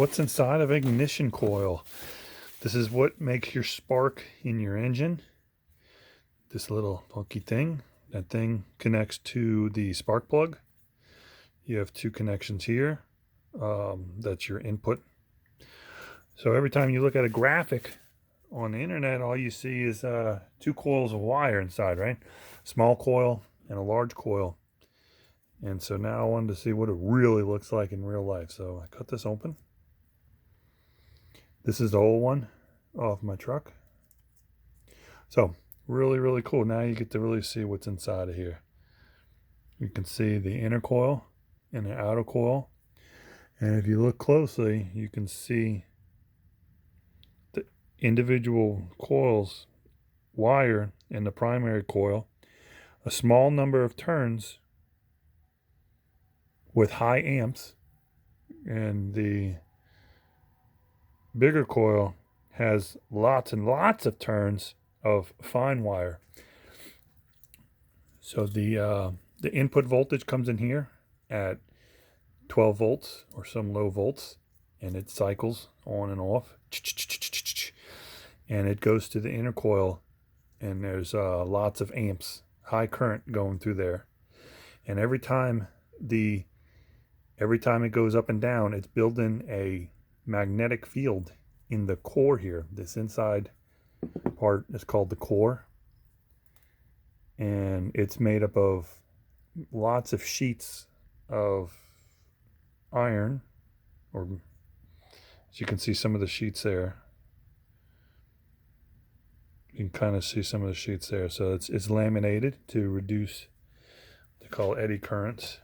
What's inside of ignition coil? This is what makes your spark in your engine. This little funky thing. That thing connects to the spark plug. You have two connections here. That's your input. So every time you look at a graphic on the internet, all you see is two coils of wire inside, right? Small coil and a large coil. And so now I wanted to see what it really looks like in real life. So I cut this open. This is the old one off my truck. So really, really cool. Now you get to really see what's inside of here. You can see the inner coil and the outer coil. And if you look closely, you can see the individual coils, wire in the primary coil, a small number of turns with high amps, and the bigger coil has lots and lots of turns of fine wire. So the input voltage comes in here at 12 volts or some low volts, and it cycles on and off, and it goes to the inner coil, and there's lots of amps, high current going through there. And every time it goes up and down, it's building a magnetic field in the core here. This inside part is called the core, and it's made up of lots of sheets of iron, or as you can see some of the sheets there. You can kind of see some of the sheets there. So it's laminated to reduce, they call eddy currents.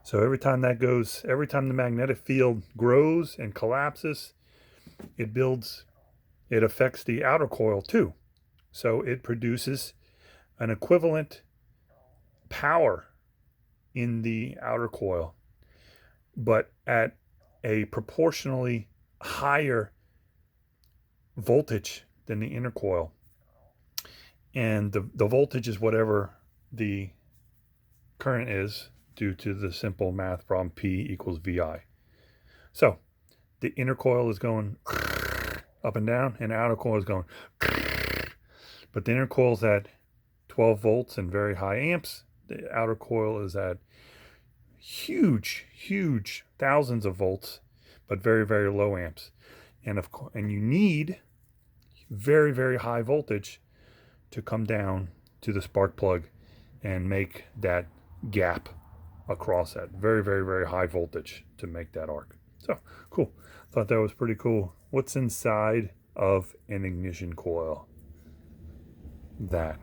So every time the magnetic field grows and collapses, it affects the outer coil too. So it produces an equivalent power in the outer coil, but at a proportionally higher voltage than the inner coil. And the voltage is whatever the current is, due to the simple math problem P equals VI. So the inner coil is going up and down, and the outer coil is going. But the inner coil is at 12 volts and very high amps. The outer coil is at huge thousands of volts, but very, very low amps. And you need very, very high voltage to come down to the spark plug and make that gap across that. Very, very, very high voltage to make that arc. So cool. Thought that was pretty cool. What's inside of an ignition coil? That.